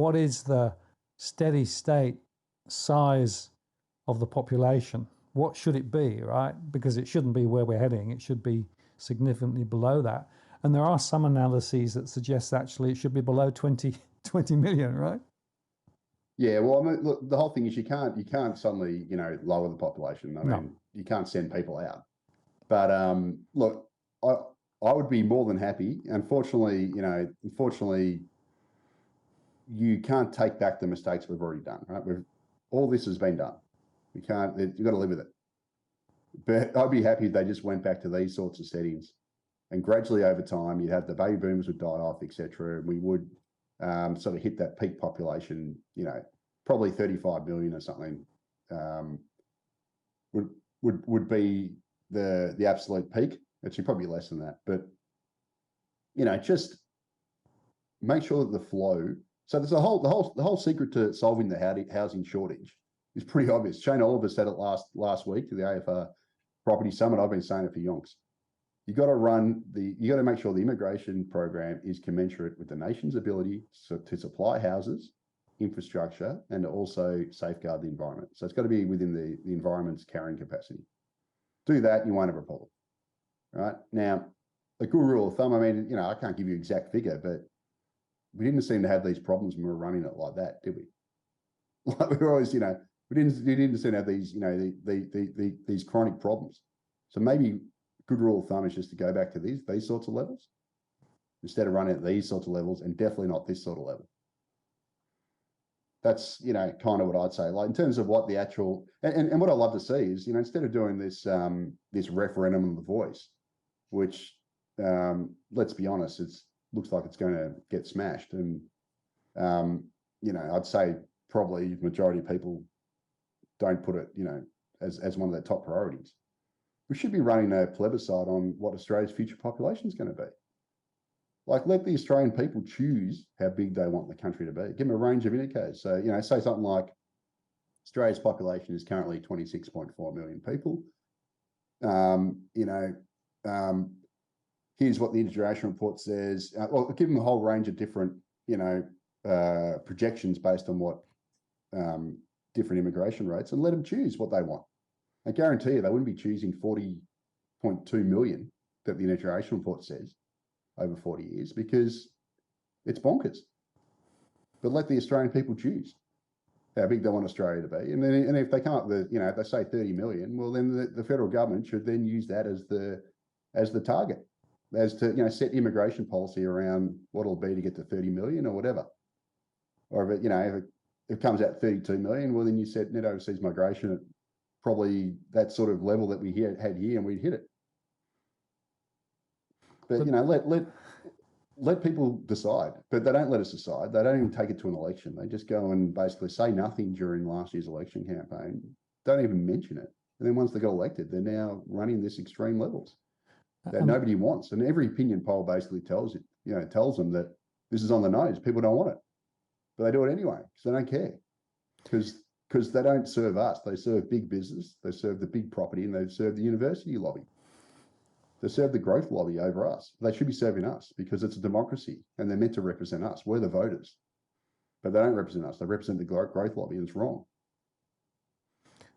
what is the steady state size of the population? What should it be, right? Because it shouldn't be where we're heading. It should be significantly below that. And there are some analyses that suggest actually it should be below 20 million, right? Yeah, well, I mean, look, the whole thing is you can't suddenly, lower the population. I mean, you can't send people out. But look, I would be more than happy. Unfortunately, you can't take back the mistakes we've already done, right? All this has been done. You've got to live with it. But I'd be happy if they just went back to these sorts of settings, and gradually over time, you'd have the baby boomers would die off, etc. And we would sort of hit that peak population, probably 35 million or something, would be the absolute peak. Actually, probably less than that. But just make sure that the flow. So there's the whole secret to solving the housing shortage is pretty obvious. Shane Oliver said it last week to the AFR Property Summit. I've been saying it for yonks. You got to make sure the immigration program is commensurate with the nation's ability to supply houses, infrastructure, and to also safeguard the environment. So it's got to be within the environment's carrying capacity. Do that, you won't have a problem. Right? Now, a good rule of thumb, I mean, I can't give you an exact figure, but we didn't seem to have these problems when we were running it like that, did we? Like we were always, we didn't seem to have these, these chronic problems. So maybe good rule of thumb is just to go back to these sorts of levels instead of running at these sorts of levels, and definitely not this sort of level. That's, kind of what I'd say. Like in terms of what the actual, and what I love to see is, instead of doing this, this referendum on the voice, which, let's be honest, looks like it's going to get smashed. And, I'd say probably majority of people don't put it, as one of their top priorities. We should be running a plebiscite on what Australia's future population is going to be. Like, let the Australian people choose how big they want the country to be. Give them a range of indicators. So, say something like Australia's population is currently 26.4 million people. Here's what the integration report says. Well, give them a whole range of different, projections based on what different immigration rates, and let them choose what they want. I guarantee you they wouldn't be choosing 40.2 million that the integration report says over 40 years, because it's bonkers. But let the Australian people choose how big they want Australia to be. And if they come up with, if they say 30 million, well, then the federal government should then use that as the target, as to, set immigration policy around what it'll be to get to 30 million or whatever. Or if it comes out 32 million, well, then you set net overseas migration at probably that sort of level that we had here, and we'd hit it. But, let people decide. But they don't let us decide. They don't even take it to an election. They just go and basically say nothing during last year's election campaign, don't even mention it. And then once they got elected, they're now running this extreme levels that nobody wants. And every opinion poll basically tells them that this is on the nose. People don't want it. But they do it anyway because they don't care. Because they don't serve us. They serve big business. They serve the big property, and they serve the university lobby. They serve the growth lobby over us. They should be serving us because it's a democracy and they're meant to represent us. We're the voters. But they don't represent us. They represent the growth lobby, and it's wrong.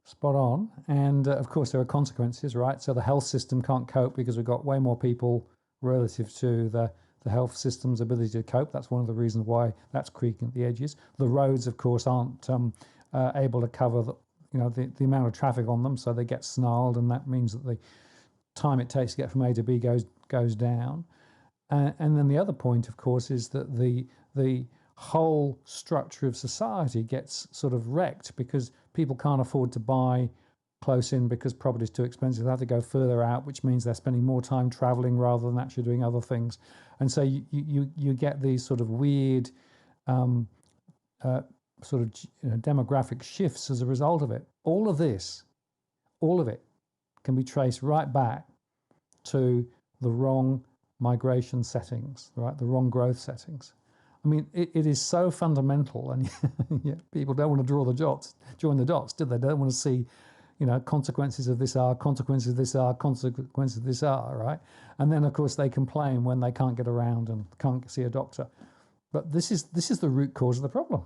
Spot on. And of course, there are consequences, right? So the health system can't cope because we've got way more people relative to the health system's ability to cope. That's one of the reasons why that's creaking at the edges. The roads, of course, aren't able to cover the amount of traffic on them, so they get snarled, and that means that the time it takes to get from A to B goes down. And then the other point, of course, is that the whole structure of society gets sort of wrecked because people can't afford to buy close in because property is too expensive. They have to go further out, which means they're spending more time traveling rather than actually doing other things. And so you get these sort of weird demographic shifts as a result of it. All of it can be traced right back to the wrong migration settings, right? The wrong growth settings. I mean, it is so fundamental, and people don't want to join the dots, do they? They don't want to see, consequences of this are, consequences of this are, consequences of this are, right? And then, of course, they complain when they can't get around and can't see a doctor. But this is the root cause of the problem.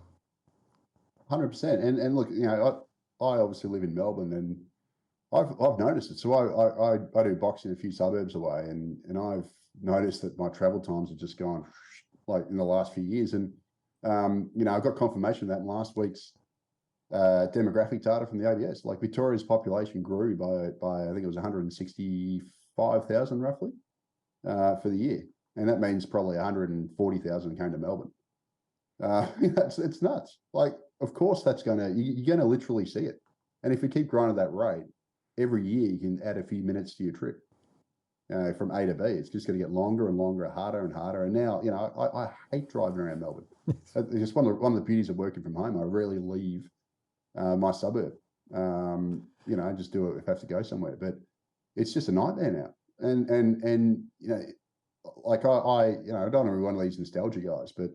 100%. And look, I obviously live in Melbourne, and I've noticed it. So I do boxing a few suburbs away, and I've noticed that my travel times have just gone like in the last few years. And I've got confirmation of that in last week's demographic data from the ABS. Like Victoria's population grew by I think it was 165,000 roughly for the year, and that means probably 140,000 came to Melbourne. It's nuts. Like, of course, you're gonna literally see it. And if you keep growing at that rate, every year you can add a few minutes to your trip. From A to B, it's just going to get longer and longer, harder and harder. And now, I hate driving around Melbourne. It's just one of the beauties of working from home. I rarely leave my suburb. I just do it if I have to go somewhere. But it's just a nightmare now. And like I don't want to be one of these nostalgia guys, but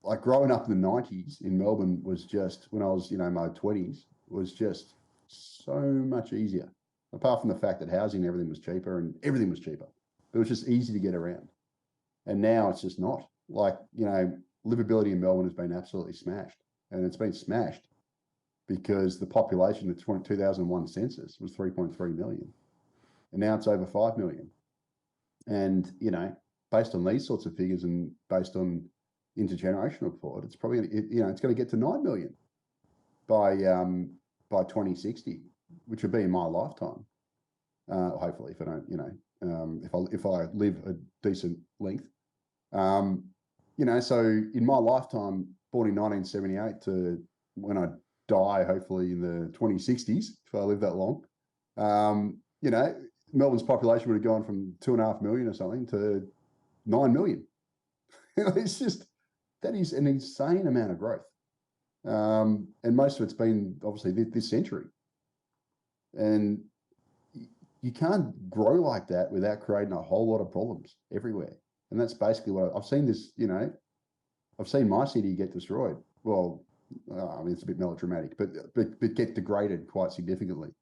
like growing up in the 90s in Melbourne was just, when I was, my 20s, was just so much easier. Apart from the fact that housing and everything was cheaper and everything was cheaper. It was just easy to get around. And now it's just not. Like, livability in Melbourne has been absolutely smashed. And it's been smashed because the population of the 2001 census was 3.3 million. And now it's over 5 million. And, based on these sorts of figures and based on intergenerational thought, it's probably, it's going to get to 9 million by 2060, which would be in my lifetime. Hopefully, if I don't, if I live a decent length, so in my lifetime, born in 1978 to when I die, hopefully in the 2060s, if I live that long, Melbourne's population would have gone from 2.5 million or something to 9 million. It's just, that is an insane amount of growth. And most of it's been obviously this century. And you can't grow like that without creating a whole lot of problems everywhere. And that's basically what I've seen this, I've seen my city get destroyed. Well, it's a bit melodramatic, but get degraded quite significantly.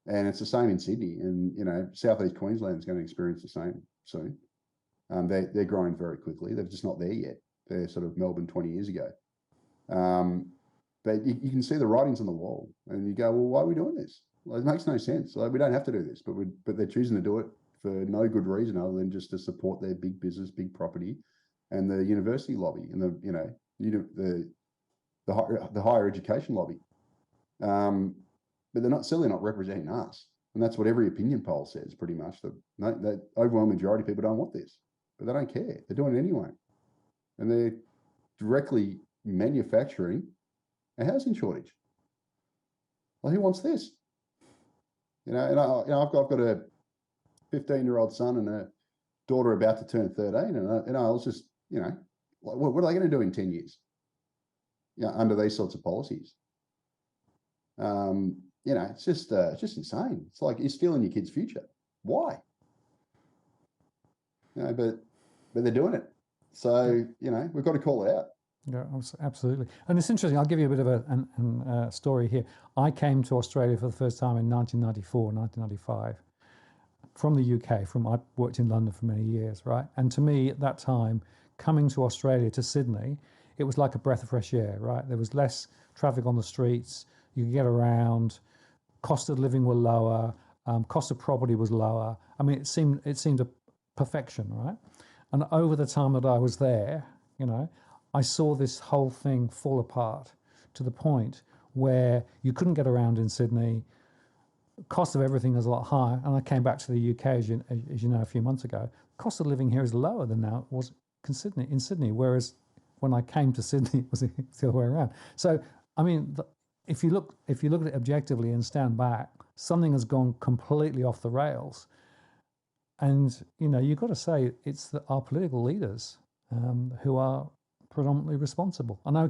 And it's the same in Sydney, and, Southeast Queensland is going to experience the same soon. They're growing very quickly. They're just not there yet. They're sort of Melbourne 20 years ago. But you can see the writings on the wall, and you go, well, why are we doing this? Well, it makes no sense. Like, we don't have to do this, but they're choosing to do it for no good reason other than just to support their big business, big property, and the university lobby and the higher education lobby. But they're certainly not representing us, and that's what every opinion poll says pretty much. That overwhelming majority of people don't want this, but they don't care. They're doing it anyway, and they're directly manufacturing a housing shortage. Well, who wants this? And I've got a 15-year-old son and a daughter about to turn 13, and I was just, what are they going to do in 10 years? Under these sorts of policies. It's just insane. It's like you're stealing your kid's future. Why? But they're doing it. So, we've got to call it out. Yeah, absolutely. And it's interesting. I'll give you a bit of a story here. I came to Australia for the first time in 1994, 1995, from the UK. I worked in London for many years, right? And to me, at that time, coming to Australia, to Sydney, it was like a breath of fresh air, right? There was less traffic on the streets. You could get around. Cost of living were lower. Cost of property was lower. I mean, it seemed a perfection, right? And over the time that I was there, I saw this whole thing fall apart to the point where you couldn't get around in Sydney. Cost of everything is a lot higher. And I came back to the UK, as you know, a few months ago. Cost of living here is lower than now it was in Sydney, whereas when I came to Sydney, it was the other way around. So, I mean, if you look at it objectively and stand back, something has gone completely off the rails. And, you've got to say it's our political leaders who are predominantly responsible. I know